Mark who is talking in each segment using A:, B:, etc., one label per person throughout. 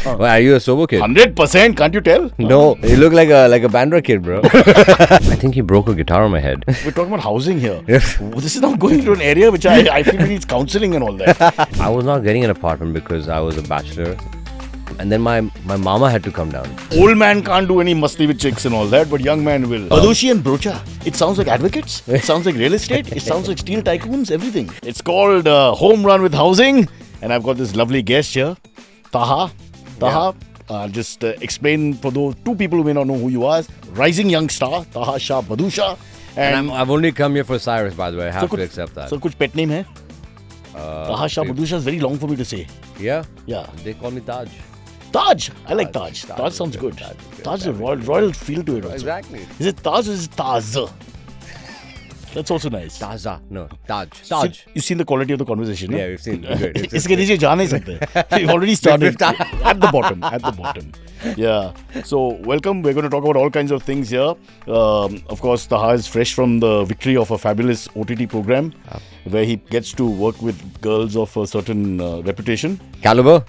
A: Well, are you a sober kid?
B: 100%, can't you tell?
A: No, you look like a Bandra kid, bro. I think he broke a guitar on my head.
B: We're talking about housing here.
A: Yes.
B: This is now going to an area which I feel needs counselling and all that.
A: I was not getting an apartment because I was a bachelor. And then my mama had to come down.
B: Old man can't do any masti with chicks and all that, but young man will. Badussha and Broacha. It sounds like advocates. It sounds like real estate. It sounds like steel tycoons, everything. It's called Homerun with Housing. And I've got this lovely guest here, Taha. Taha, just explain for those two people who may not know who you are. Rising young star, Taha Shah Badussha.
A: And I've only come here for Cyrus, by the way. I have to accept that.
B: So, kuch pet name hai? Taha Shah Badussha is very long for me to say.
A: Yeah?
B: Yeah.
A: They call me Taj.
B: Taj. I like Taj. Taj sounds good. Taj has a royal feel to it also.
A: Exactly.
B: Is it Taj or is it Taz? That's also nice.
A: Taza. No, Taj. Taj.
B: You've seen the quality of the conversation, no?
A: Yeah, we've seen. Good.
B: इसके नीचे जा नहीं सकते. We've already started at the bottom. At the bottom. Yeah. So welcome. We're going to talk about all kinds of things here. Of course, Taha is fresh from the victory of a fabulous OTT program, where he gets to work with girls of a certain reputation.
A: Caliber.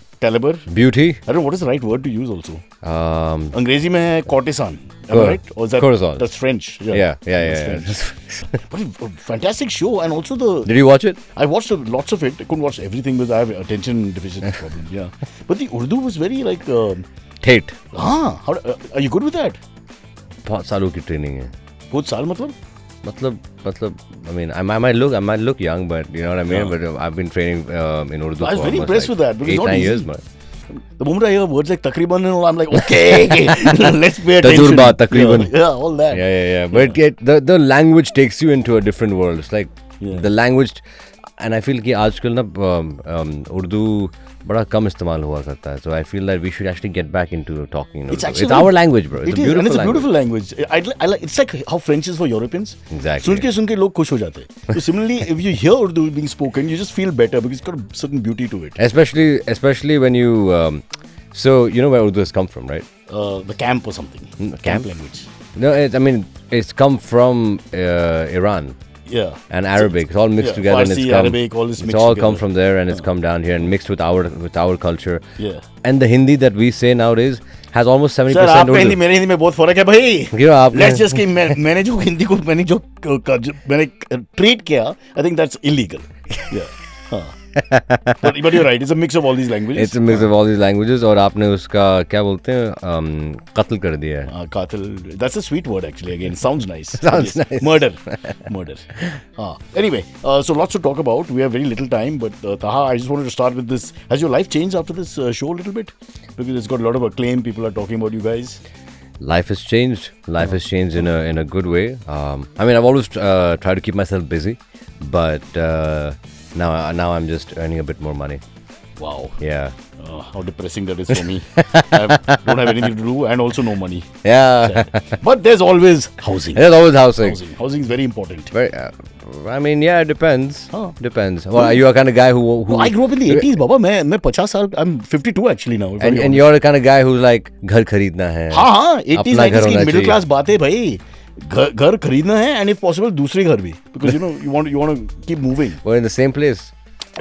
A: Beauty.
B: I don't know what is the right word to use also. अंग्रेजी में है courtesan. Am I right? Or is that
A: courtesan.
B: That's French.
A: Yeah.
B: But a fantastic show, and also the.
A: Did you watch it?
B: I watched lots of it. I couldn't watch everything because I have attention deficit problem. Yeah, but the Urdu was very like.
A: Tate.
B: Are you good with that?
A: बहुत सालों की training है.
B: बहुत साल मतलब?
A: मतलब, I mean, I might look young, but you know what I mean. Yeah. But I've been training in Urdu.
B: I was very impressed with that because
A: 8-9 years, man.
B: The moment I hear words like takriban and all, I'm like, okay, let's pay attention.
A: Tajurba, takriban.
B: Yeah, all that.
A: Yeah. But the language takes you into a different world. It's like the language, and I feel कि आजकल ना उर्दू बड़ा कम इस्तेमाल हुआ करता है. So I feel that we should actually get back into talking in Urdu. It's our language, bro. It's a
B: beautiful language. I like. It's like how French is for Europeans.
A: Exactly.
B: सुन के लोग खुश हो जाते हैं. So similarly, if you hear Urdu being spoken, you just feel better because it's got a certain beauty to it.
A: Especially when you. So you know where Urdu has come from, right?
B: The camp or something. Camp language.
A: No, it's come from Iran.
B: Yeah.
A: And Arabic. It's all mixed together.
B: Farsi,
A: and
B: Arabic, all this mixed
A: it's all
B: together.
A: come from there and it's come down here and mixed with our culture.
B: Yeah.
A: And the Hindi that we say nowadays has almost 70%
B: Sir, आपका
A: Urdu.
B: Hindi मेरे हिंदी में बहुत फर्क है भाई.
A: You know,
B: Let's just कि मैंने जो हिंदी को मैंने treat किया, I think that's illegal. Yeah. But you're right. It's a mix of all these languages.
A: It's a mix of all these languages. और आपने उसका क्या बोलते हैं कत्ल कर दिया है.
B: Qatil. That's a sweet word actually. Again, sounds nice.
A: Sounds nice.
B: Murder. Anyway, so lots to talk about. We have very little time, but Taha, I just wanted to start with this. Has your life changed after this show a little bit? Because it's got a lot of acclaim. People are talking about you guys.
A: Life has changed. Life has changed in a good way. I mean, I've always tried to keep myself busy, but now I'm just earning a bit more money.
B: Wow.
A: Yeah.
B: How depressing that is for me. I don't have anything to do and also no money.
A: Yeah.
B: But there's always housing.
A: There's always housing.
B: Housing is very important.
A: I mean, yeah, it depends. Depends. Well, are you a kind of guy who
B: I grew up in the 80s, Baba. I'm 50 साल. I'm 52 actually now.
A: And you're the kind of guy who's like, घर खरीदना है.
B: हाँ, 80s, 90s की middle class बात है भाई. घर खरीदना है and if possible दूसरे घर भी. Because you want to keep moving.
A: We're in the same place.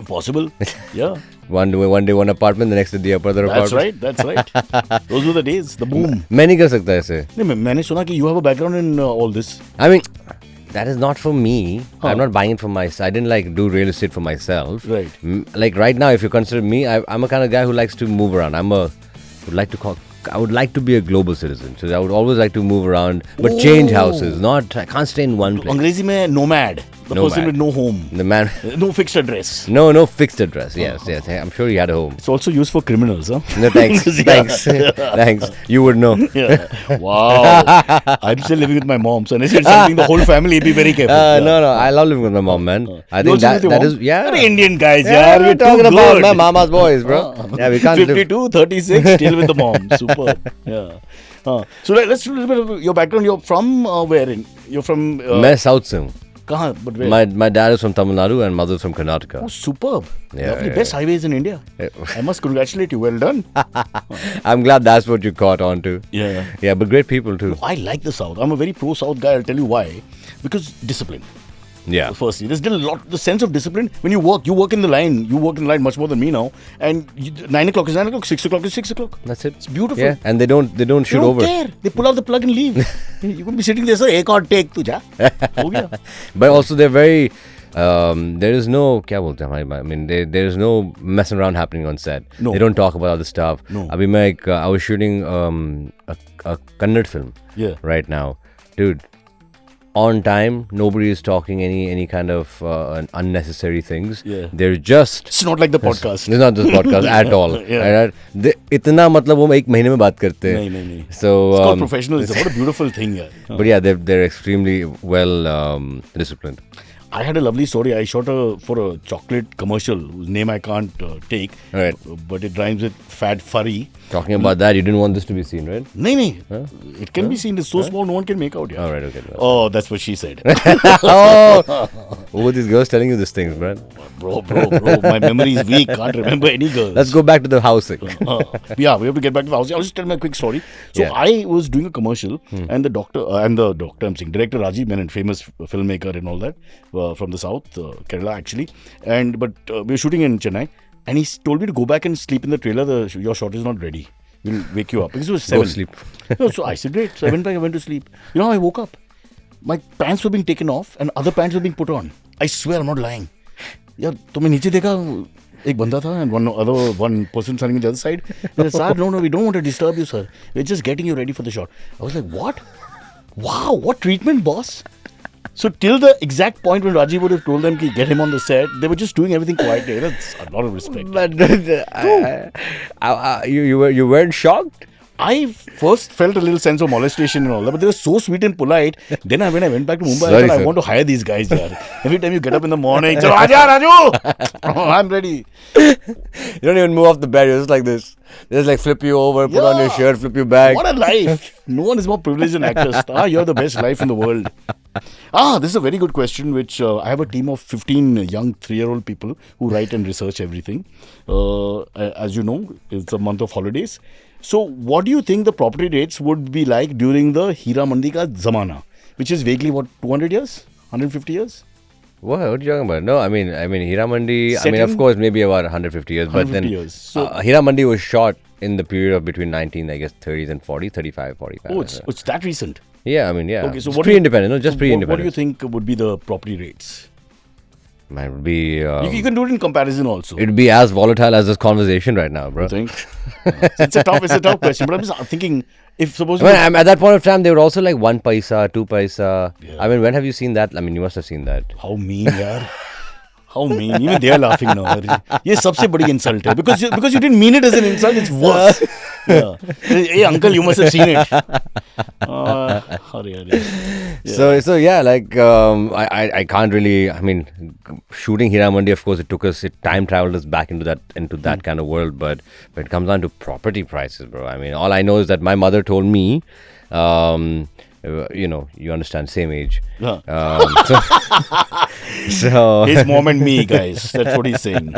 B: Possible. Yeah.
A: One day one apartment, the next day the other apartment.
B: That's right. Those were the days, the boom.
A: मैं नहीं कर सकता ऐसे.
B: नहीं, मैंने सुना कि you have a background in all this.
A: I mean, that is not for me. I'm not buying it for myself. I didn't like do real estate for myself.
B: Right.
A: Like right now, if you consider me, I'm a kind of guy who likes to move around. I would like to be a global citizen. So I would always like to move around, but change houses. I can't stay in one place.
B: अंग्रेजी में nomad. The person with no home.
A: The man.
B: No fixed address.
A: No fixed address. Yes. I'm sure he had a home.
B: It's also used for criminals, huh?
A: No, thanks. Thanks. You would know.
B: Yeah. Wow. I'm still living with my mom, so unless it's something the whole family, be very careful.
A: No. I love living with my mom, man. I think that is, yeah.
B: Indian guys,
A: yeah. We're talking about my mama's boys, bro. Yeah, we can't
B: 52, 36, still with the mom. Super. Yeah. So let's do a little bit of your background. You're from where? You're from...
A: मैं South से हूँ.
B: Kahan? But where?
A: My dad is from Tamil Nadu and mother is from Karnataka.
B: Oh, superb. Lovely. Best highways in India. I must congratulate you. Well done.
A: I'm glad that's what you caught on to.
B: Yeah,
A: but great people too.
B: I like the South. I'm a very pro-South guy. I'll tell you why. Because discipline.
A: Yeah.
B: Firstly, there's still a lot. The sense of discipline when you work in the line. You work in the line much more than me now. And 9 o'clock is 9 o'clock, 6 o'clock is 6 o'clock.
A: That's it.
B: It's beautiful.
A: Yeah, and they don't shoot over.
B: They don't care. They pull out the plug and leave. You could be sitting there, sir. Ek aur take tu ja. Ho gaya.
A: But also they're very. There is no. क्या बोलते हैं हमारी बात? I mean, there is no messing around happening on set.
B: No.
A: They don't talk about other stuff.
B: No.
A: अभी मैं I was shooting a Kannada film.
B: Yeah.
A: Right now, dude. On time, nobody is talking any kind of unnecessary things.
B: Yeah.
A: They're just.
B: It's not like the podcast.
A: It's not this podcast at all.
B: Yeah.
A: इतना मतलब वो एक महीने में बात करते हैं.
B: नहीं.
A: So
B: it's called professionalism. What a beautiful thing, yeah.
A: But yeah, they're extremely well disciplined.
B: I had a lovely story. I shot for a chocolate commercial whose name I can't take.
A: Right.
B: But it rhymes with fat furry.
A: Talking about that, you didn't want this to be seen, right?
B: No. Huh? It can be seen. It's so small, no one can make out. Yeah.
A: All right, okay.
B: Oh, that's what she said.
A: Who were these girls telling you these things, man?
B: Bro. My memory is weak. Can't remember any girls.
A: Let's go back to the housing.
B: Yeah, we have to get back to the housing. I'll just tell my quick story. So I was doing a commercial, and the director, director Rajiv Menon, famous filmmaker and all that, from the south, Kerala actually. But we were shooting in Chennai, and he told me to go back and sleep in the trailer. Your shot is not ready. We'll wake you up. Because it was 7.
A: Go sleep.
B: So I said, great. So I went back, I went to sleep. You know, I woke up. My pants were being taken off and other pants were being put on. I swear, I'm not lying. यार तुमने नीचे देखा एक बंदा था and one person standing on the other side. He said, sir, no, we don't want to disturb you, sir. We're just getting you ready for the shot. I was like, what? Wow, what treatment, boss? So till the exact point when Rajiv would have told them to get him on the set, they were just doing everything quietly. That's a lot of respect.
A: But you weren't shocked?
B: I first felt a little sense of molestation and all that, but they were so sweet and polite. Then when I went back to Mumbai, I thought, I want to hire these guys there. Every time you get up in the morning, Raju! I'm ready.
A: You don't even move off the bed, you're just like this. They just like flip you over, put on your shirt, flip you back.
B: What a life. No one is more privileged than actors. You're the best life in the world. This is a very good question, which I have a team of 15 young 3-year-old people who write and research everything. As you know, it's a month of holidays. So, what do you think the property rates would be like during the Hira Mandi ka zamana, which is vaguely 200 years, 150 years?
A: What are you talking about? No, I mean Hira Mandi. Setting? I mean, of course, maybe about 150 years.
B: 150
A: but then
B: years. So,
A: Hira Mandi was shot in the period of between 30s and 40, 35, 45.
B: Oh, it's that recent.
A: Yeah, I mean, yeah.
B: Okay, so
A: it's pre-independent, no, just pre-independent.
B: What do you think would be the property rates?
A: It would be.
B: You can do it in comparison also.
A: It would be as volatile as this conversation right now, bro.
B: You think? It's a tough question. But I'm just thinking, if suppose.
A: At that point of time, they were also like 1 paisa, 2 paisa. Yeah. I mean, when have you seen that? I mean, you must have seen that.
B: How mean, yaar. How mean. Even they are laughing now. Ye sabse badi insult hai. Because you didn't mean it as an insult, it's worse. Yeah. Hey, uncle, you must have seen it. Yeah.
A: So yeah, like I can't really. I mean, shooting Hira Mandi, of course, it time traveled us back into that kind of world. But when it comes down to property prices, bro, I mean, all I know is that my mother told me. You understand, same age.
B: Yeah.
A: So
B: his mom and me, guys. That's what he's saying.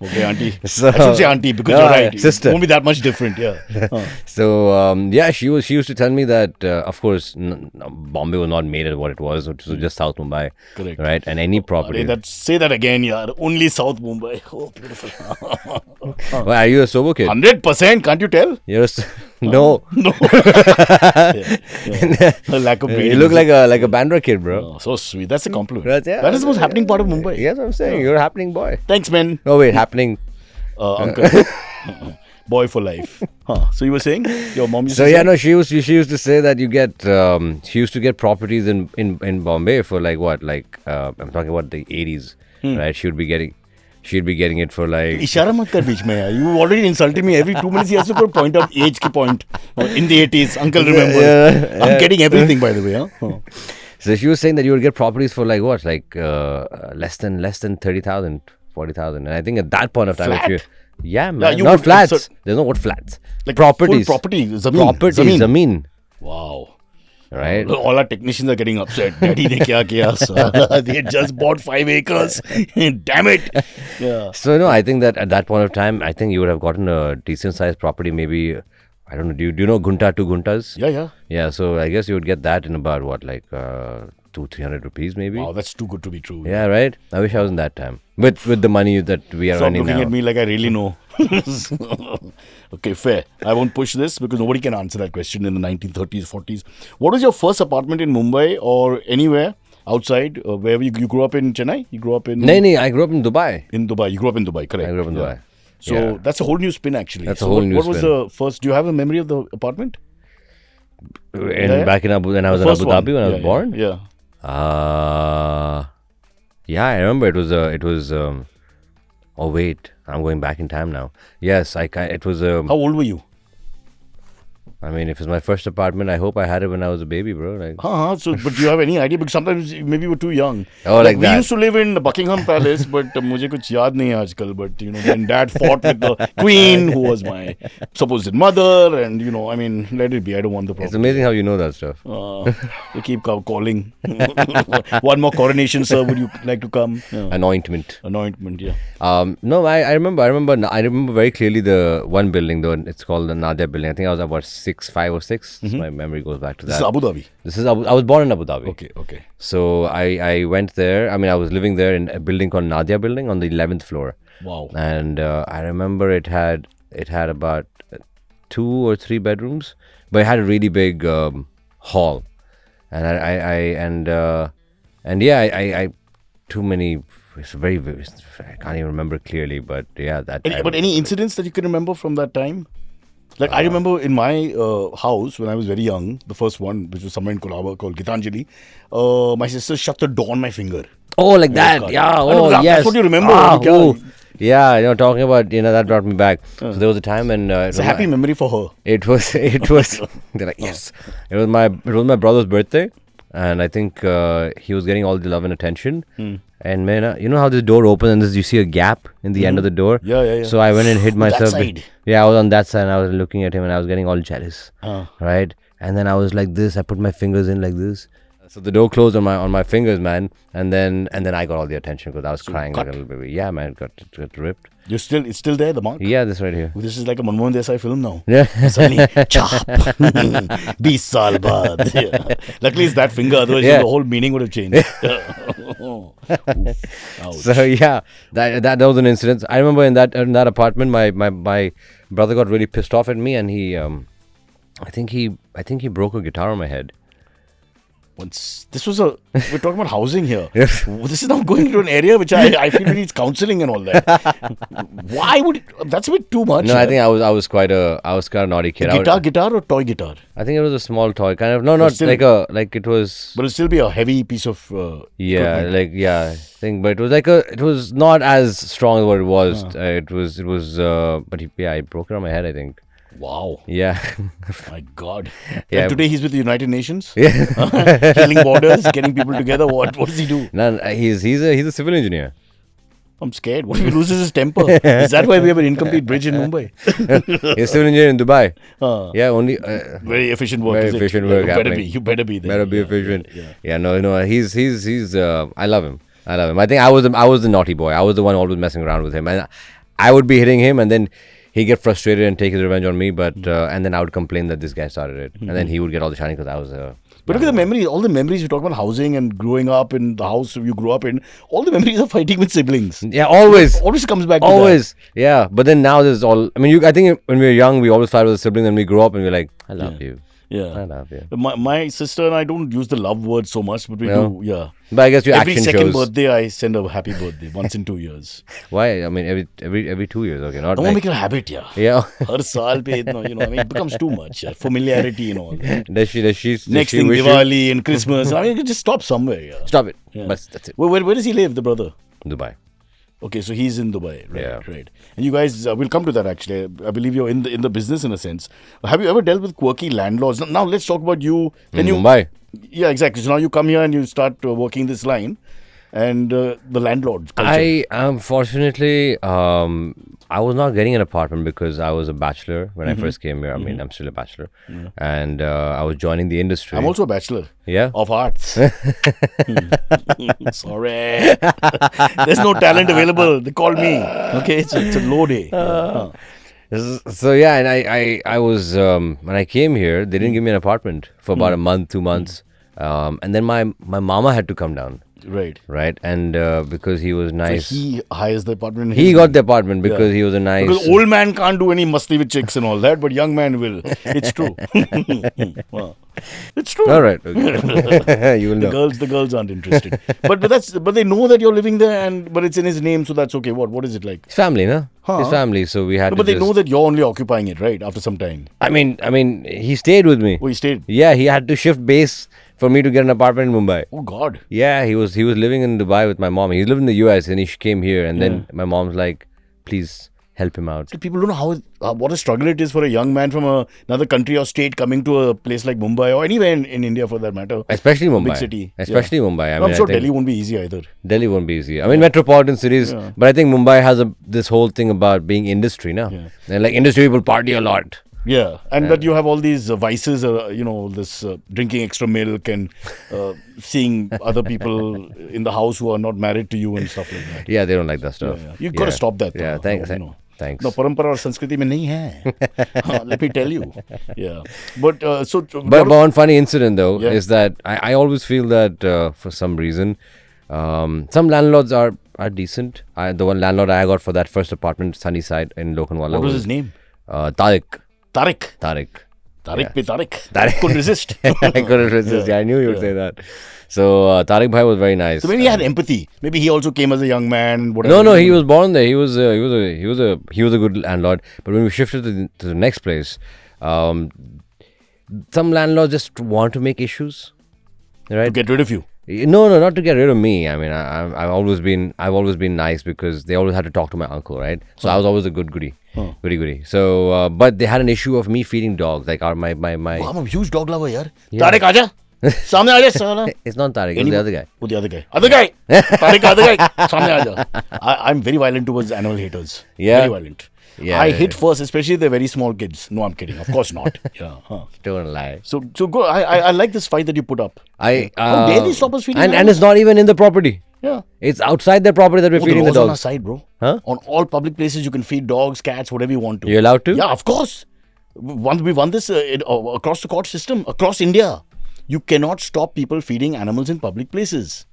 B: Okay, auntie.
A: So,
B: I should say auntie because you're right.
A: Sister.
B: It won't be that much different. Yeah.
A: So she used to tell me that of course Bombay was not made as what it was. It was just South Mumbai.
B: Correct.
A: Right, and any property.
B: Say that again, yeah. Only South Mumbai. Oh, beautiful.
A: Well, are you a sober kid?
B: 100%. Can't you tell?
A: No.
B: A lack of breeding.
A: You look like a Bandra kid, bro.
B: Oh, so sweet. That's a compliment.
A: Yeah,
B: that is the most happening part of Mumbai.
A: Yes, I'm saying. You're a happening boy.
B: Thanks, man.
A: Oh, wait, happening.
B: Uncle. Boy for life. So you were saying? Your mom used to say?
A: No, she used to say that you get, she used to get properties in Bombay for like what? Like, I'm talking about the 80s, right? She'd be getting it for like.
B: Ishara mat kar beech mein, yaar. You already insulted me. Every 2 minutes he has to point out age ki point. In the 80s, uncle remember. Yeah. I'm getting everything, by the way. Huh?
A: So she was saying that you would get properties for like what? Like less than 30,000, 40,000. And I think at that point of time,
B: Flat?
A: Yeah, man. Not flats. There's no what flats.
B: Like
A: properties.
B: Full property. Zameen. Wow.
A: Right.
B: All our technicians are getting upset. Daddy ne kya kiya? They had just bought 5 acres. Damn it. Yeah.
A: So no, I think that at that point of time, I think you would have gotten a decent sized property. Maybe, I don't know. Do you know Gunta, 2 guntas?
B: Yeah.
A: Yeah. So I guess you would get that in about what, like 200-300 rupees maybe.
B: Wow, that's too good to be true.
A: Yeah, right. I wish I was in that time. With the money that we are
B: Stop
A: earning
B: looking
A: now.
B: at me like I really know. Okay, fair. I won't push this because nobody can answer that question in the 1930s, 40s. What was your first apartment in Mumbai or anywhere outside? Wherever you grew up in Chennai? You grew up in...
A: No, I grew up in Dubai.
B: In Dubai. You grew up in Dubai, correct.
A: I grew up in Dubai.
B: So that's a whole new spin actually.
A: That's a whole new
B: What was
A: spin.
B: the first... Do you have a memory of the apartment?
A: Back in Abu, when I was in Abu Dhabi when I was born?
B: Yeah.
A: Yeah, I remember it was oh wait, I'm going back in time now. Yes, it was
B: How old were you?
A: I mean, if it's my first apartment, I hope I had it when I was a baby, bro. Like,
B: So, but do you have any idea? Because sometimes maybe you were too young.
A: Oh, like
B: we
A: that.
B: used to live in Buckingham Palace, but मुझे कुछ याद नहीं है आजकल. But when Dad fought with the Queen, who was my supposed mother, and I mean, let it be. I don't want the problem.
A: it's amazing how you know that stuff.
B: They keep calling. One more coronation, sir. Would you like to come? Yeah.
A: Anointment.
B: Yeah.
A: No, I remember very clearly the one building though. It's called the Nadia building. I think I was about 5 or 6. So my memory goes back to that.
B: This is Abu Dhabi.
A: I was born in Abu Dhabi.
B: Okay.
A: So I went there. I mean, I was living there in a building called Nadia building on the 11th floor.
B: Wow.
A: And I remember it had about 2 or 3 bedrooms, but it had a really big hall. And I too many. It's very, I can't even remember clearly, but yeah,
B: But any incidents that you can remember from that time? Like I remember in my house when I was very young, the first one, which was somewhere in Colaba called Gitanjali, my sister shut the door on my finger.
A: Oh, like that? Yeah. Yes.
B: That's what you remember.
A: Yeah, talking about, that brought me back. So there was a time when...
B: it's a happy memory for her.
A: It was, they're like, yes. It was my brother's birthday. And I think he was getting all the love and attention. And man, you know how this door opens and you see a gap in the end of the door?
B: Yeah.
A: So I went and hid myself.
B: That side.
A: Yeah, I was on that side and I was looking at him and I was getting all jealous. Right? And then I was like this. I put my fingers in like this. So the door closed on my fingers, man. And then I got all the attention because I was crying like a little baby. Yeah, man, got ripped.
B: It's still there, the mark?
A: Yeah, this right here.
B: This is like a Manmohan Desai film now.
A: Yeah.
B: Suddenly, chop. 20 saal baad. Yeah. Luckily, it's that finger. Otherwise, the whole meaning would have changed.
A: So yeah, that was an incident. I remember in that apartment, my brother got really pissed off at me, and he, I think he broke a guitar on my head.
B: We're talking about housing here. This is now going into an area which I feel needs counselling and all that. Why would that's a bit too much?
A: No, I think I was quite a naughty kid.
B: Guitar or toy guitar?
A: I think it was a small toy, kind of. No, not still, like it was.
B: But it'll still be a heavy piece of.
A: I think, but it was not as strong as what it was. It was. But I broke it on my head, I think.
B: Wow.
A: Yeah.
B: My God.
A: Yeah.
B: And today he's with the United Nations.
A: Yeah.
B: Healing borders, getting people together. What does he do?
A: No, he's a civil engineer.
B: I'm scared. What if he loses his temper? Is that why we have an incomplete bridge in Mumbai?
A: He's a civil engineer in Dubai.
B: Yeah,
A: only
B: very efficient work.
A: Very efficient work.
B: You better be there.
A: Better be efficient. Yeah. No. He's. I love him. I think I was the naughty boy. I was the one always messing around with him, and I would be hitting him, and then he'd get frustrated and take his revenge on me. But and then I would complain that this guy started it, and then he would get all the shining because I was.
B: But look at the memories, all the memories you talk about housing and growing up in the house you grew up in, all the memories of fighting with siblings.
A: Yeah, always.
B: Always comes back to
A: that. Yeah. But then now there's all, I mean, I think when we were young, we always fight with a sibling, then we grow up and we're like, I love you.
B: Yeah.
A: I love you.
B: My sister and I don't use the love word so much, but we do, yeah.
A: But I guess your action shows.
B: Every second birthday, I send a happy birthday once in 2 years.
A: Why? I mean, every 2 years, okay. Not
B: I want to make it a habit,
A: Yeah.
B: Har saal pe, I mean, it becomes too much. Yeah. Familiarity and all.
A: Does she
B: Next thing, Diwali and Christmas. I mean, just stop somewhere. Yeah.
A: Stop it. Yeah. But that's it.
B: Where does he live, the brother?
A: Dubai.
B: Okay, so he's in Dubai, right?
A: Yeah.
B: Right. And you guys, we'll come to that actually. I believe you're in the business in a sense. Have you ever dealt with quirky landlords? Now let's talk about you.
A: In Mumbai.
B: Yeah, exactly. So now you come here and you start working this line, and the landlord culture.
A: I unfortunately, I was not getting an apartment because I was a bachelor when I first came here. I mean, I'm still a bachelor, and I was joining the industry.
B: I'm also a bachelor.
A: Yeah.
B: Of arts. Sorry. There's no talent available. They call me. Okay, it's a low day.
A: So yeah, and I was when I came here, they didn't give me an apartment for about a month, 2 months. And then my mama had to come down,
B: Right.
A: right? And because he was nice,
B: He hires the apartment. in
A: he
B: his
A: got
B: name.
A: the apartment because he was a nice.
B: Because old man can't do any masti with chicks and all that, but young man will. It's true. Wow. It's true.
A: All right, okay. You will know.
B: The girls aren't interested. but they know that you're living there, but it's in his name, so that's okay. What is it like?
A: His family, no?
B: Huh.
A: His family. So we had.
B: No,
A: to
B: but they
A: just-
B: know that you're only occupying it, right? After some time.
A: I mean, he stayed with me.
B: Oh, he stayed.
A: Yeah, he had to shift base for me to get an apartment in Mumbai.
B: Oh God.
A: Yeah, he was living in Dubai with my mom. He lived in the US and he came here, and then my mom's like, please help him out.
B: People don't know what a struggle it is for a young man from another country or state coming to a place like Mumbai or anywhere in India for that matter.
A: Especially Mumbai.
B: Big city.
A: Especially Mumbai. I
B: I'm
A: mean,
B: sure
A: I think
B: Delhi won't be easy either.
A: Delhi won't be easy. I mean, metropolitan cities, but I think Mumbai has this whole thing about being industry now.
B: Yeah.
A: And like industry people party a lot.
B: Yeah, and that you have all these vices, this drinking extra milk and seeing other people in the house who are not married to you and stuff like that.
A: Yeah, they don't like that stuff.
B: You've got to stop that.
A: Yeah, thanks. Thanks.
B: No, parampara or Sanskriti mein nahi hai. Let me tell you. Yeah. But
A: But one funny incident though
B: Yeah.
A: is that I always feel that for some reason some landlords are decent. The one landlord I got for that first apartment, Sunnyside in Lokhandwala.
B: what was his name?
A: Tariq.
B: Tariq.
A: Tariq.
B: Tariq pe Tariq.
A: Tariq.
B: Couldn't resist.
A: I couldn't resist. Yeah, I knew you would say that. So Tariq bhai was very nice.
B: So maybe he had empathy. Maybe he also came as a young man. Whatever.
A: No, he was born there. He was a good landlord. But when we shifted to the next place, some landlords just want to make issues, right?
B: To get rid of you.
A: No, not to get rid of me. I mean, I've always been nice because they always had to talk to my uncle, right? So I was always a good goody. So, but they had an issue of me feeding dogs. Like my.
B: Oh, I'm a huge dog lover, yaar. Tariq, aaja. Samne aaja, sala.
A: It's not Tariq. It's the other guy.
B: Oh, the other guy. Other guy. Tariq, other guy. Samne aaja. I'm very violent towards animal haters.
A: Yeah.
B: Very violent.
A: Yeah,
B: I hit first, especially if they're very small kids. No, I'm kidding. Of course not. Yeah.
A: Don't lie.
B: So go. I like this fight that you put up. How dare they stop us feeding
A: and
B: animals?
A: it's not even in the property.
B: Yeah.
A: It's outside their property that we're
B: The
A: feeding the
B: laws on our
A: dogs.
B: side, bro.
A: Huh?
B: On all public places, you can feed dogs, cats, whatever you want to.
A: You're allowed to?
B: Yeah, of course. We won this across the court system, across India. You cannot stop people feeding animals in public places.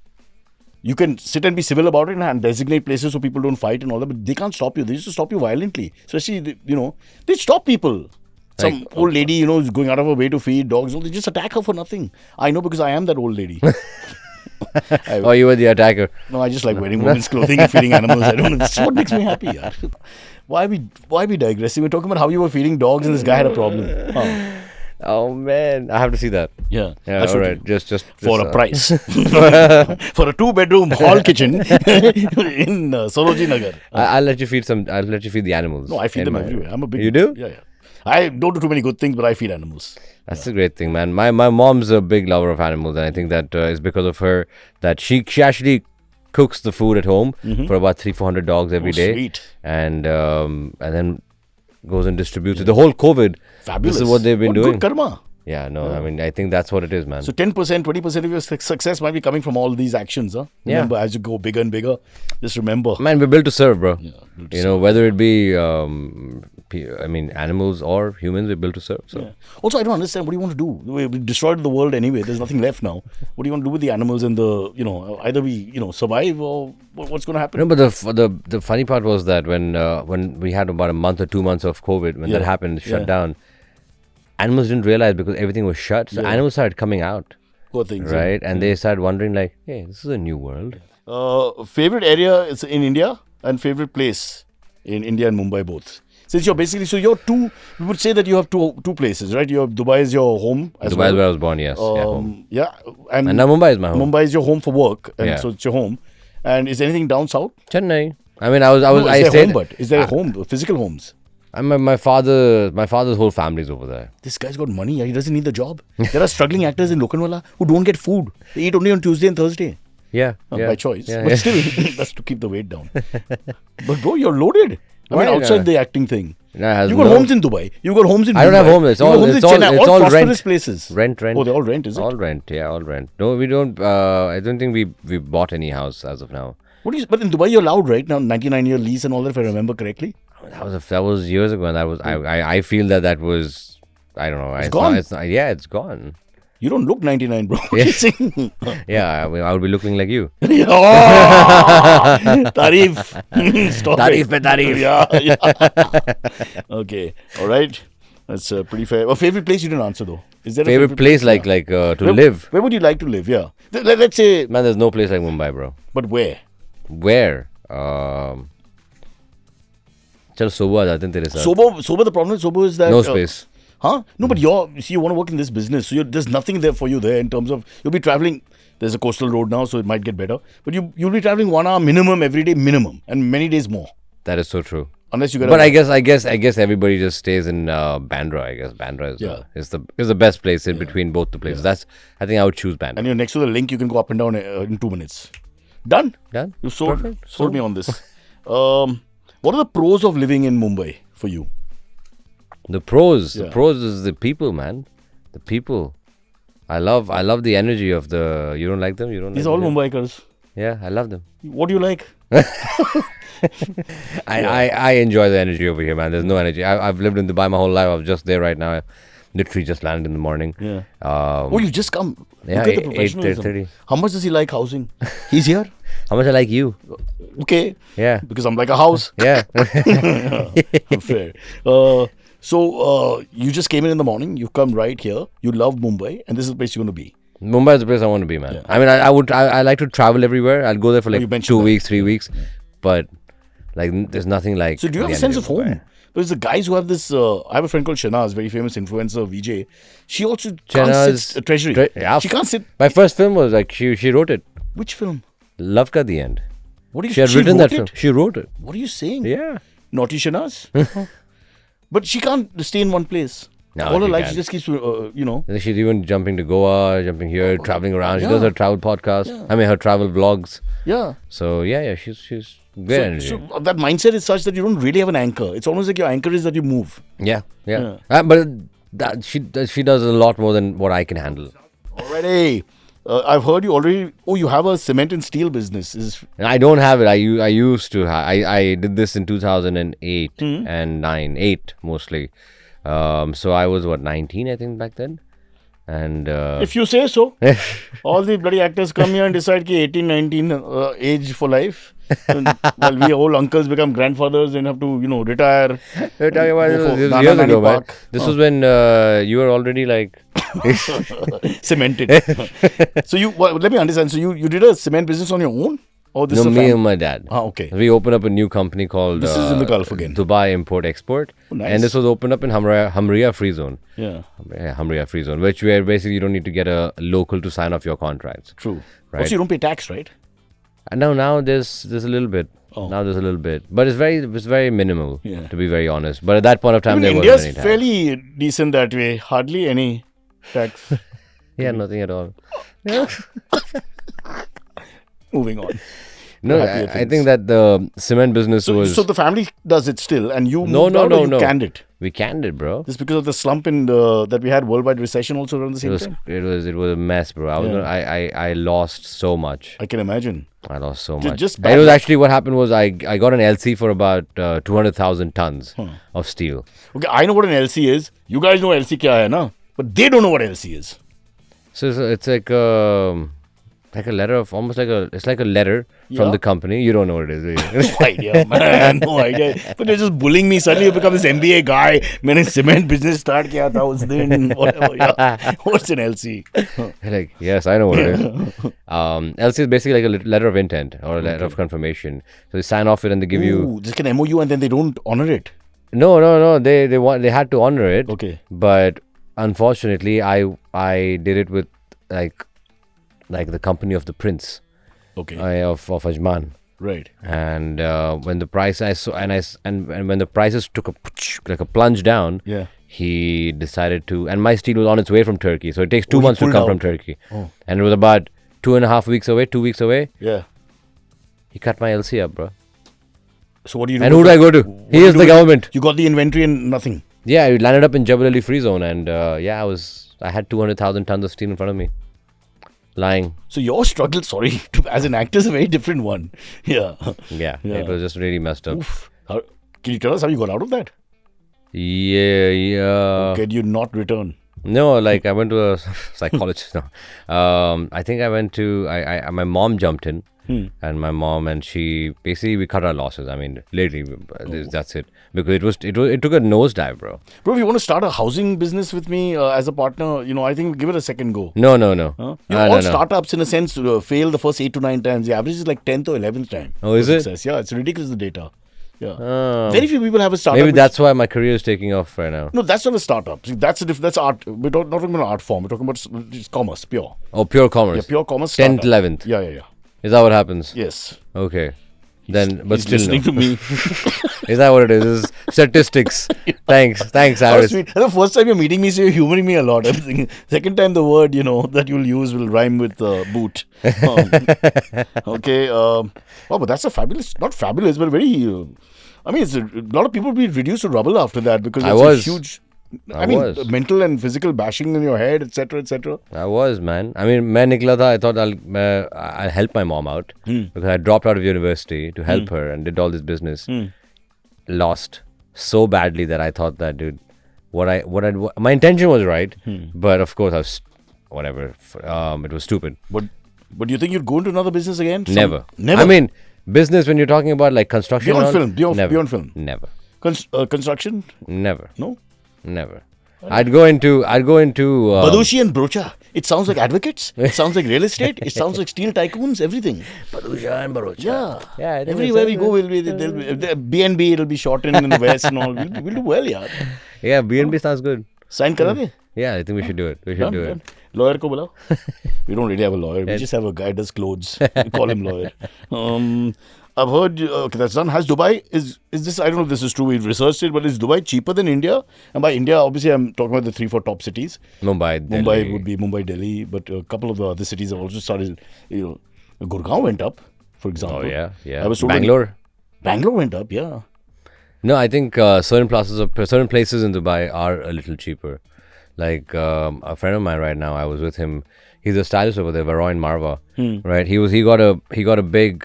B: You can sit and be civil about it and designate places so people don't fight and all that, but they can't stop you. They used to stop you violently. Especially, they stop people. Some old lady, is going out of her way to feed dogs. They just attack her for nothing. I know because I am that old lady.
A: Oh, you were the attacker.
B: No, I just like wearing women's clothing and feeding animals. I don't know. This is what makes me happy. Yaar. Why are we digressing? We're talking about how you were feeding dogs and this guy had a problem. Huh.
A: Oh man, I have to see that.
B: Yeah.
A: Yeah, all right. Just
B: For a price. For a 2-bedroom hall kitchen in Soroji Nagar.
A: I'll let you feed I'll let you feed the animals.
B: No, I feed them everywhere. I'm a big.
A: You do?
B: Yeah. I don't do too many good things, but I feed animals.
A: That's a great thing, man. My mom's a big lover of animals, and I think that is because of her that she actually cooks the food at home for about 300-400 dogs every day,
B: Sweet.
A: and then goes and distributes it. The whole COVID,
B: Fabulous.
A: this is what they've been doing.
B: Good karma.
A: Yeah, no, I mean, I think that's what it is, man.
B: So 10%, 20% of your success might be coming from all these actions. Huh?
A: Yeah.
B: Remember, as you go bigger and bigger, just remember.
A: Man, we're built to serve, bro.
B: Yeah, built to
A: You know, whether it be, animals or humans, we're built to serve. So.
B: Yeah. Also, I don't understand. What do you want to do? We destroyed the world anyway. There's nothing left now. What do you want to do with the animals and either we, survive or what's going to happen?
A: No, but the funny part was that when we had about a month or 2 months of COVID, when that happened, shut down, animals didn't realize because everything was shut. So animals started coming out,
B: Poor things.
A: right? And they started wondering like, hey, this is a new world.
B: Favorite area is in India and favorite place in India and Mumbai both. Since you're basically, we would say that you have two places, right? You have Dubai is your home as
A: Dubai
B: well.
A: is where I was born, yes. Home.
B: Yeah.
A: And now Mumbai is my home.
B: Mumbai is your home for work, and
A: Yeah.
B: so it's your home. And is anything down south?
A: Chennai. I mean, I
B: No,
A: I
B: is there
A: stayed.
B: home, but is there a home, physical homes?
A: My father's whole family's over there.
B: This guy's got money. He doesn't need the job. There are struggling actors in Lokhandwala who don't get food. They eat only on Tuesday and Thursday.
A: Yeah,
B: By choice.
A: Yeah,
B: But
A: yeah.
B: still, that's to keep the weight down. But bro, you're loaded. I mean,
A: Why
B: outside
A: not?
B: the acting thing.
A: No, it has
B: You got
A: no-
B: homes in Dubai. You got homes in
A: I don't have
B: Mumbai.
A: homes. It's
B: You got
A: all
B: homes
A: it's
B: in
A: all
B: Chennai.
A: it's all
B: prosperous
A: rent.
B: places.
A: Rent.
B: Oh, they're all rent, is it?
A: All rent. Yeah, all rent. No, we don't. I don't think we bought any house as of now.
B: But in Dubai, you're allowed, right? Now, 99-year lease and all that, if I remember correctly.
A: That was years ago, and I feel that was I don't know. It's
B: gone?
A: It's not, yeah, it's gone.
B: You don't look 99, bro. What are you saying?
A: Yeah, I would be looking like you.
B: Oh, Tarif. Stop
A: Tarif
B: it.
A: pe tarif.
B: Yeah. Okay. All right. That's pretty fair. A favorite place you didn't answer though. Is there a
A: Favorite place
B: Yeah.
A: to live?
B: Where would you like to live? Yeah. Let's say,
A: Man, there's no place like Mumbai, bro.
B: but where?
A: Where? चल सुबह आ जाते हैं तेरे साथ.
B: Sober. The problem with Sober is that
A: No space.
B: Huh? No, but you want to work in this business, so there's nothing there for you there in terms of you'll be traveling. There's a coastal road now, so it might get better. But you'll be traveling 1 hour minimum every day, minimum, and many days more.
A: That is so true.
B: Unless you get.
A: But I guess everybody just stays in Bandra. I guess Bandra is the best place in between both the places. I think I would choose Bandra.
B: And you're next to the link. You can go up and down in 2 minutes. Done.
A: Done.
B: You sold
A: Perfect.
B: me on this. What are the pros of living in Mumbai for you?
A: The pros.
B: Yeah.
A: The pros is the people, man. The people. I love the energy of the. You don't like them? You don't.
B: These
A: like
B: all
A: them?
B: Mumbaikars.
A: Yeah, I love them.
B: What do you like?
A: I enjoy the energy over here, man. There's no energy. I've lived in Dubai my whole life. I was just there right now. I literally just landed in the morning.
B: Yeah.
A: Oh,
B: You just come.
A: yeah,
B: Look at the
A: 8:30.
B: professionalism. How much does he like housing? He's here.
A: How much I like you?
B: Okay.
A: Yeah.
B: Because I'm like a house.
A: Yeah.
B: Fair. So you just came in the morning. You come right here. You love Mumbai, and this is the place you're going to be.
A: Mumbai is the place I want to be, man.
B: Yeah.
A: I mean, I like to travel everywhere. I'll go there for
B: you
A: like
B: mentioned
A: 2
B: that.
A: weeks, 3 weeks, but like there's nothing like.
B: So do you have
A: the
B: a sense
A: energy
B: of home?
A: Mumbai.
B: Because the guys who have this, I have a friend called Shanaz, very famous influencer, VJ. She also can't
A: Shanaz-
B: sit treasury.
A: yeah.
B: She can't sit.
A: My first film was like she wrote it.
B: Which film?
A: Love Ka the End.
B: What do you?
A: She had written
B: wrote
A: that film.
B: it?
A: She wrote it.
B: What are you saying?
A: Yeah.
B: Naughty Shanaz. But she can't stay in one place.
A: No,
B: All her
A: she
B: life,
A: can't.
B: she just keeps,
A: And she's even jumping to Goa, jumping here, traveling around. She
B: Yeah.
A: does her travel podcast.
B: Yeah.
A: I mean, her travel vlogs.
B: Yeah.
A: So yeah, she's great energy.
B: So that mindset is such that you don't really have an anchor. It's almost like your anchor is that you move.
A: Yeah.
B: Yeah.
A: But she does a lot more than what I can handle.
B: Alrighty. I've heard you already. Oh, you have a cement and steel business.
A: And I don't have it. I used to. I did this in 2008 and 9, 8 mostly. So I was 19, I think, back then. And
B: If you say so. All the bloody actors come here and decide ki 18, 19 age for life. And while we old uncles become grandfathers and have to, retire.
A: We're talking about
B: Go for
A: this
B: Nana
A: years
B: Nani
A: ago, man.
B: Park.
A: This was when you were already like.
B: Cemented. So let me understand. So you did a cement business on your own? Or this
A: No,
B: is a
A: me
B: family?
A: and my dad.
B: Okay.
A: We opened up a new company called.
B: This is in the Gulf again.
A: Dubai Import Export.
B: Oh, nice.
A: And this was opened up in Hamria Free Zone.
B: Yeah.
A: Hamria Free Zone, where basically you don't need to get a local to sign off your contracts.
B: True.
A: Right.
B: Also, you don't pay tax, right?
A: And now there's a little bit.
B: Oh.
A: Now there's a little bit, but it's very minimal.
B: Yeah.
A: To be very honest. But at that point of time, there
B: India's
A: wasn't any tax.
B: fairly decent that way. Hardly any tax.
A: Yeah, nothing at all.
B: Moving on.
A: No,
B: Happier
A: I
B: things.
A: think that the cement business was.
B: So the family does it still, and you
A: No,
B: moved
A: no,
B: out
A: no,
B: or you
A: no.
B: canned it.
A: We canned it, bro.
B: Just because of the slump that we had worldwide recession also around the same time.
A: It was a mess, bro. I lost so much.
B: I can imagine.
A: I lost so
B: Ju-
A: much.
B: just
A: And
B: bad
A: it was
B: luck.
A: actually what happened was I got an LC for about 200,000 tons of steel.
B: Okay, I know what an LC is. You guys know LC kya hai, na? But they don't know what LC is.
A: So it's like a letter of almost it's like a letter from
B: Yeah.
A: the company. You don't know what it is. Do you?
B: No idea, man. No idea. But you're just bullying me. Suddenly you become this MBA guy. मैंने cement business start किया था उस दिन. Whatever. Yeah. What's an LC?
A: Like, yes, I know what it is. LC is basically like a letter of intent or a letter of confirmation. So they sign off it and they give you.
B: Ooh, just an MOU and then they don't honor it.
A: No. They had to honor it.
B: Okay.
A: But unfortunately, I did it with like the company of the prince
B: Okay.
A: of Ajman.
B: Right.
A: And when the price I saw and when the prices took a plunge down,
B: Yeah.
A: he decided to. And my steel was on its way from Turkey, so it takes 2
B: he
A: months to
B: pulled
A: come
B: out.
A: from Turkey.
B: Oh.
A: And it was about 2.5 weeks away, 2 weeks away.
B: Yeah.
A: He cut my LC up, bro.
B: So what do you do?
A: And who do I go to?
B: What
A: He
B: do you
A: is
B: do
A: the
B: with it?
A: government.
B: You got the inventory and nothing.
A: Yeah, I landed up in Jebel Ali Free Zone, and I had 200,000 tons of steel in front of me, lying.
B: So your struggle, as an actor is a very different one. Yeah.
A: Yeah,
B: Yeah.
A: it was just really messed up.
B: Oof. Can you tell us how you got out of that?
A: Yeah.
B: Can you not return?
A: No, like I went to a psychologist. No, I think I went to. My mom jumped in, and my mom and she basically we cut our losses. I mean, literally, that's it because it took a nosedive, bro.
B: Bro, if you want to start a housing business with me as a partner, I think give it a second go.
A: No.
B: Huh? All startups in a sense fail the first 8 to 9 times. The average is like 10th or 11th time.
A: Oh, is it?
B: Success. Yeah, it's ridiculous, the data. Yeah. Very few people have a startup.
A: Maybe that's why my career is taking off right now.
B: No, that's not a startup. See, that's art. We're not talking about art form. We're talking about it's commerce, pure.
A: Oh, pure commerce.
B: Yeah, pure commerce.
A: 10th,
B: startup.
A: 11th.
B: Yeah.
A: Is that what happens?
B: Yes.
A: Okay. Then, but
B: He's
A: still
B: listening
A: no.
B: to me.
A: Is that what it is? This is statistics. Thanks,
B: Oh,
A: Cyrus.
B: sweet. The first time you're meeting me, so you're humoring me a lot. I'm thinking, second time the word, that you'll use will rhyme with boot. Okay. But that's a fabulous, not fabulous, but very, it's a lot of people will be reduced to rubble after that because it's a huge, mental and physical bashing in your head, etc., etc.
A: I was, man. I mean, main nikla tha, I thought I'll help my mom out because I dropped out of university to help her and did all this business. Lost so badly that I thought that, dude, my intention was right, but of course I was, whatever, it was stupid.
B: But do you think you'd go into another business again?
A: Never.
B: Never.
A: I mean, business when you're talking about like construction.
B: Beyond film.
A: Never.
B: Construction?
A: Never.
B: No?
A: Never. I'd go into
B: Badussha and Broacha. It sounds like advocates. It sounds like real estate. It sounds like steel tycoons. Everything.
A: Badussha and Broacha.
B: Yeah. Everywhere we go, we'll be B&B. It'll be shortened in the West and all. We'll do well, yeah.
A: Yeah, B&B sounds good.
B: Sign kara de?
A: Yeah, I think we should do it. We should do it.
B: Lawyer ko bulao. We don't really have a lawyer. We just have a guy who does clothes. We call him lawyer. I've heard, that's done. Has Dubai, is this, I don't know if this is true, we've researched it, but is Dubai cheaper than India? And by India, obviously, I'm talking about the 3-4 top cities.
A: Mumbai,
B: would be Mumbai, Delhi, but a couple of the other cities have also started, Gurgaon went up, for example.
A: Oh, yeah.
B: I was told Bangalore went up, yeah.
A: No, I think certain places in Dubai are a little cheaper. Like a friend of mine right now, I was with him. He's a stylist over there, Varoy in Marva, right? He got a big.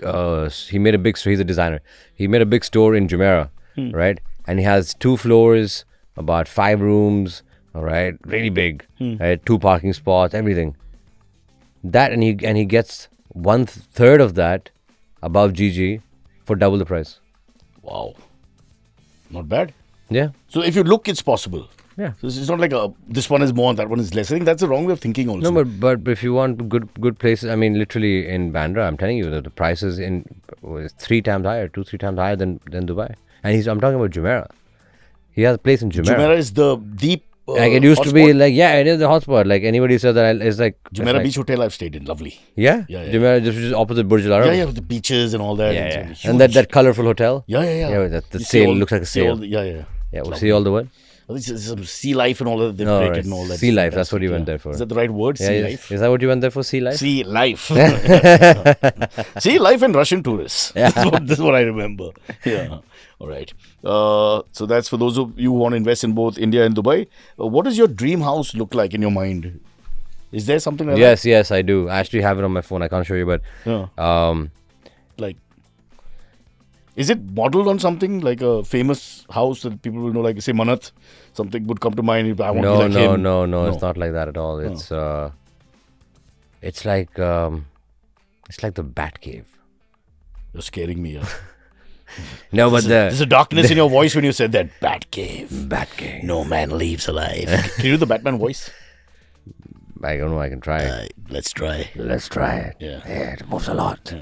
A: He made a big store. He's a designer. He made a big store in Jumeirah, right? And he has 2 floors, about 5 rooms, all right, really big, right? 2 parking spots, everything. That and he gets 1/3 of that above GG for double the price.
B: Wow, not bad.
A: Yeah.
B: So if you look, it's possible.
A: Yeah.
B: So it's not like this one is more, that one is less. I think that's the wrong way of thinking also.
A: No, but if you want good places, I mean, literally in Bandra, I'm telling you that the prices in 3 times higher, 2-3 times higher than Dubai. And I'm talking about Jumeirah. He has a place in Jumeirah.
B: Jumeirah is the deep.
A: Like it used to be like, it is the hotspot. Like anybody says that it's like
B: Jumeirah Beach Hotel I've stayed in, lovely.
A: Yeah. Jumeirah just opposite Burj Al Arab.
B: Yeah, with the beaches and all that.
A: Yeah. And that colorful hotel.
B: Yeah.
A: Yeah, the sail looks like a sail.
B: Yeah.
A: Yeah, we'll see all the what?
B: Some sea life and all that they've created and all that.
A: Sea life, that's what you went there for.
B: Is that the right word? Sea life?
A: Is that what you went there for, sea life?
B: Sea life. Sea life and Russian tourists. Yeah. This is what I remember. Yeah. All right. So that's for those of you who want to invest in both India and Dubai. What does your dream house look like in your mind? Is there something like that?
A: Yes, I do. I actually have it on my phone. I can't show you, but
B: is it modeled on something like a famous house that people will know, like say Manath? Something would come to mind. I want to be like him.
A: No. It's not like that at all. It's like the Bat Cave.
B: You're scaring me.
A: No, but
B: there's a darkness in your voice when you said that. Bat Cave. No man leaves alive. Can you do the Batman voice?
A: I don't know. I can try.
B: Let's try.
A: Let's try it.
B: Yeah,
A: it moves a lot.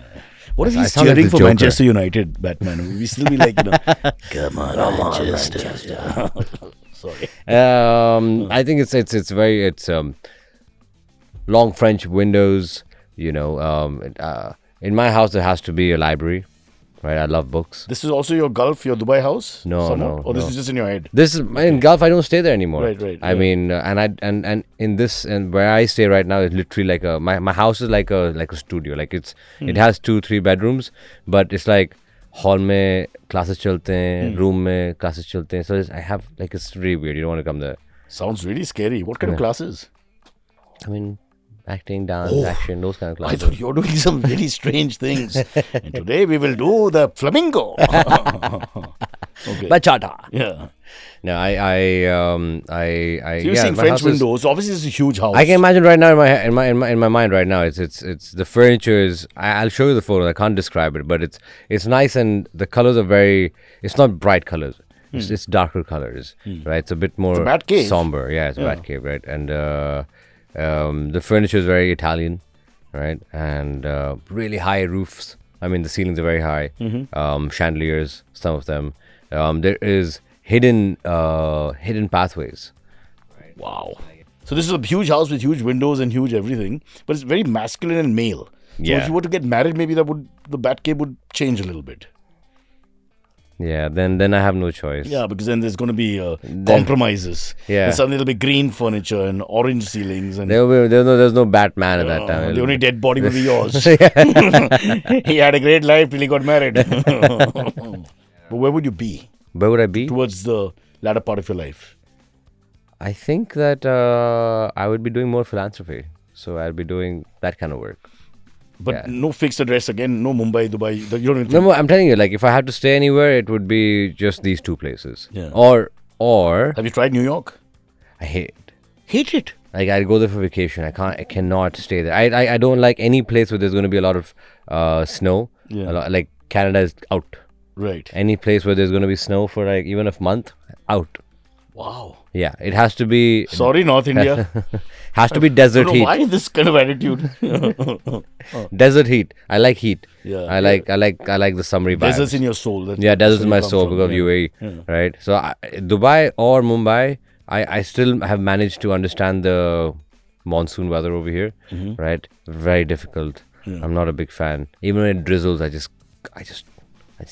B: What if he's cheering for Manchester United, Batman? We still be like, come on, Manchester. Sorry.
A: I think it's very long French windows. In my house there has to be a library. Right, I love books.
B: This is also your Dubai house?
A: No.
B: Or this is just in your head?
A: This is in Gulf. I don't stay there anymore.
B: Right.
A: I mean, and in this and where I stay right now is literally like my house is like a studio. Like it has 2-3 bedrooms, but it's like hall mein classes chalte hain, room mein classes chalte hain. So I have it's really weird. You don't want to come there.
B: Sounds really scary. What kind of classes?
A: I mean, acting, dance, action, those kind of
B: I
A: classes.
B: thought you were doing some very strange things. And today we will do the flamingo. Okay.
A: Bachata.
B: Yeah.
A: No,
B: So you're
A: yeah,
B: seeing
A: my
B: French
A: house is-
B: windows. Obviously, it's a huge house.
A: I can imagine right now in my mind right now. It's the furniture is. I'll show you the photo. I can't describe it, but it's nice and the colors are very. It's not bright colors. It's darker colors, right? It's a bit more
B: bat cave.
A: somber. Yeah, it's a bat cave, right? And the furniture is very Italian, right? And really high roofs. I mean, the ceilings are very high. Chandeliers, some of them. There is hidden pathways.
B: Wow. So this is a huge house with huge windows and huge everything, but it's very masculine and male. So
A: Yeah.
B: if you were to get married, maybe the Batcave would change a little bit.
A: Yeah, then I have no choice.
B: Yeah, because then there's going to be compromises.
A: Yeah.
B: And suddenly there'll be green furniture and orange ceilings. And
A: There's no Batman at that time.
B: the only dead body will be yours. He had a great life till he got married. But where would you be
A: Where would I be?
B: towards the latter part of your life?
A: I think that I would be doing more philanthropy. So I'd be doing that kind of work.
B: But
A: Yeah.
B: no fixed address again, no Mumbai, Dubai. You don't
A: No, I'm telling you, like if I had to stay anywhere, it would be just these two places.
B: Yeah.
A: Or
B: Have you tried New York?
A: I hate it.
B: Hate it.
A: Like I'd go there for vacation. I cannot stay there. I don't like any place where there's going to be a lot of snow.
B: Yeah.
A: Like Canada is out.
B: Right.
A: Any place where there's going to be snow for like even a month, out.
B: Wow.
A: Yeah, it has to be
B: Sorry, North India.
A: has to be
B: I
A: desert
B: don't know
A: heat.
B: why this kind of attitude.
A: Desert heat. I like heat.
B: Yeah,
A: I like the summery vibes.
B: Deserts in your soul.
A: Yeah, deserts in
B: where
A: my
B: you come
A: soul
B: from.
A: because of UAE, right? So Dubai or Mumbai, I still have managed to understand the monsoon weather over here, right? Very difficult. I'm not a big fan. Even when it drizzles, I just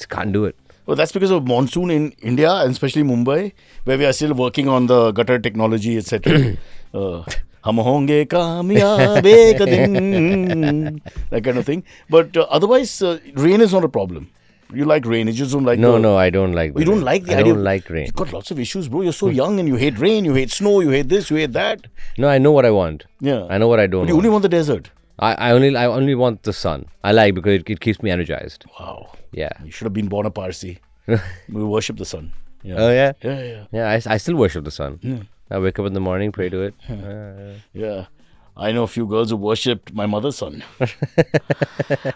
A: can't do it.
B: Well, that's because of monsoon in India and especially Mumbai, where we are still working on the gutter technology, etc. Hum honge kamyab ek din, that kind of thing. But otherwise, rain is not a problem. You like rain. You just don't like
A: No, I don't like.
B: You don't like the
A: I
B: idea.
A: don't like rain.
B: You've got lots of issues, bro. You're so young and you hate rain, you hate snow, you hate this, you hate that.
A: No, I know what I want.
B: Yeah.
A: I know what I don't
B: But you
A: want.
B: only want the desert.
A: I only want the sun. I like because it keeps me energized.
B: Wow.
A: Yeah.
B: You should have been born a Parsi. We worship the sun. Yeah.
A: Oh yeah.
B: Yeah.
A: Yeah, I still worship the sun. I wake up in the morning, pray to it.
B: Yeah. I know a few girls who worshipped my mother's son.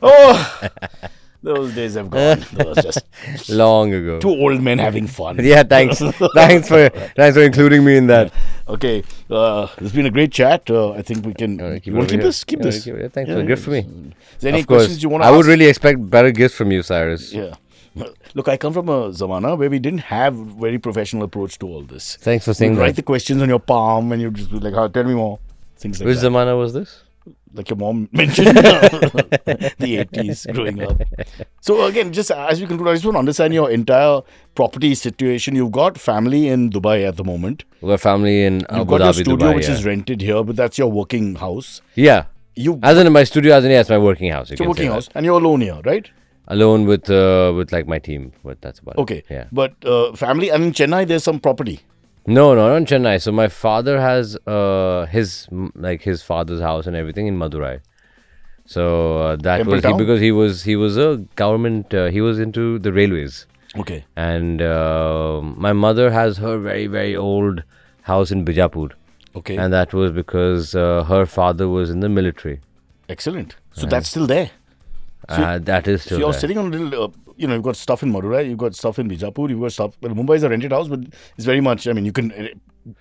B: Oh, those days have gone. Those just
A: Long ago.
B: two old men having fun.
A: Yeah, thanks. thanks for including me in that.
B: Okay. It's been a great chat. I think we can. You want to keep this? Keep this.
A: Thanks for the gift for me.
B: Is there any
A: Of course.
B: questions you want to
A: I
B: ask?
A: would really expect better gifts from you, Cyrus.
B: Yeah. Look, I come from a zamana where we didn't have very professional approach to all this.
A: Thanks for
B: You
A: saying
B: write
A: that.
B: the questions on your palm and you just be like, tell me more. Things like
A: Which
B: that.
A: zamana was this?
B: Like your mom mentioned, the 80s growing up. So again, just as we conclude, I just want to understand your entire property situation. You've got family in Dubai at the moment.
A: We got family in
B: You've
A: Abu
B: got your
A: Dhabi,
B: studio,
A: Dubai.
B: which
A: Yeah.
B: is rented here, but that's your working house.
A: Yeah.
B: You
A: As in my studio, as in yes, my working house. You
B: It's your
A: can say
B: working
A: that.
B: house, and you're alone here, right?
A: Alone with like my team, but that's about
B: Okay.
A: it. Yeah.
B: But family, and in Chennai, there's some property.
A: No, not in Chennai. So my father has his father's house and everything in Madurai. So that
B: Temple
A: was
B: Town?
A: because he was a government. He was into the railways,
B: Okay.
A: and my mother has her very very old house in Bijapur,
B: Okay.
A: and that was because her father was in the military.
B: Excellent. So that's still there.
A: That is
B: So
A: still
B: you're
A: there.
B: sitting on a little, you've got stuff in Madurai, you've got stuff in Bijapur, you've got stuff. Well, Mumbai is a rented house, but it's very much. I mean,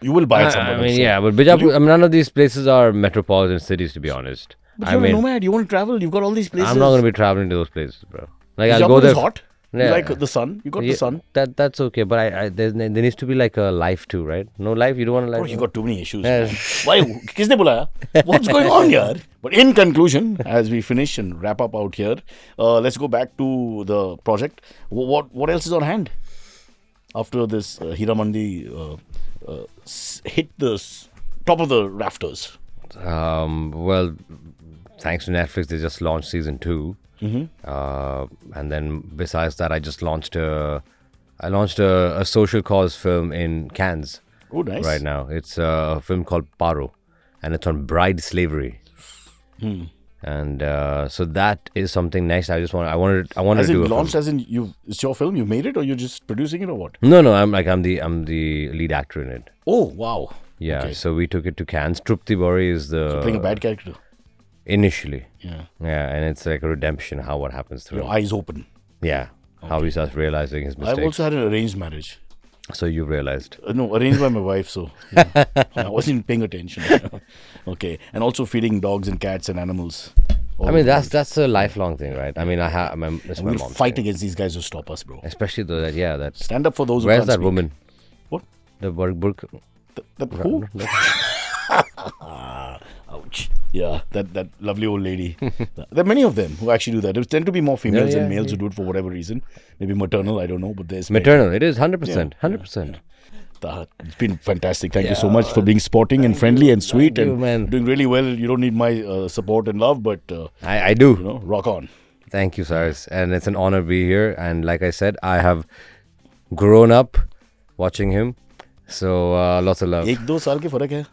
B: you will buy it somewhere.
A: I mean,
B: else.
A: yeah, but Bijapur. I mean, none of these places are metropolitan cities, to be honest.
B: But
A: I
B: you're
A: mean,
B: a nomad. You want to travel. You've got all these places.
A: I'm not going to be traveling to those places, bro. Like I'll
B: Bijapur
A: go there.
B: is hot. You
A: Yeah.
B: like the sun. You got the sun.
A: That's okay, but there needs to be like a life too, right? No life, you don't want to
B: Bro,
A: like.
B: you got too many issues.
A: Yeah.
B: Man. Why? Kisne bulaya? What's going on here? But in conclusion, as we finish and wrap up out here, let's go back to the project. What else is on hand after this Hiramandi hit the top of the rafters?
A: Well, thanks to Netflix, they just launched season 2. And then besides that, I launched a social cause film in Cannes
B: Oh, nice.
A: right now. It's a film called Paro, and it's on bride slavery. And so that is something next. I wanted
B: As
A: to do
B: in
A: a film.
B: launched, as in it's your film, you made it, or you're just producing it, or what?
A: No, I'm the lead actor in it.
B: Oh, wow.
A: Yeah,
B: Okay.
A: so we took it to Cannes. Trupti Bori is the
B: Playing a bad character.
A: initially.
B: Yeah.
A: Yeah, and it's like a redemption. How what happens through.
B: Your eyes open.
A: Yeah, how he starts realizing his mistakes.
B: I've also had an arranged marriage.
A: So you realized.
B: No, arranged by my wife, so yeah. I wasn't paying attention. Okay, and also feeding dogs and cats and animals.
A: I mean, that's a lifelong thing, right? I mean, it's my
B: We'll
A: mom's
B: fight
A: thing.
B: against these guys who stop us, bro.
A: Especially that
B: Stand up for those who
A: where's
B: can't
A: that
B: speak.
A: woman?
B: What?
A: The Burk.
B: That who? Ouch. Yeah, that lovely old lady. There are many of them who actually do that. There tend to be more females than males who do it for whatever reason. Maybe maternal, I don't know, but there's
A: Maternal. It is 100%. 100%.
B: Taha, it's been fantastic. Thank you so much for being sporting and friendly and sweet
A: you,
B: and
A: man.
B: doing really well. You don't need my support and love, but
A: I do.
B: rock on.
A: Thank you, Cyrus. And it's an honor to be here. And like I said, I have grown up watching him. So lots of love.
B: 1-2 साल के फर्क है.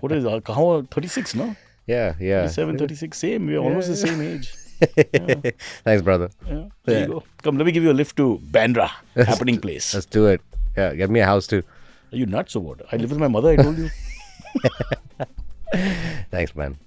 B: What is 36, no?
A: Yeah.
B: 37, 36, same. We're almost the same age.
A: Thanks, brother.
B: Yeah, there you go. Come, let me give you a lift to Bandra, happening place.
A: Let's do it. Yeah, get me a house too.
B: Are you nuts or what? I live with my mother, I told you.
A: Thanks, man.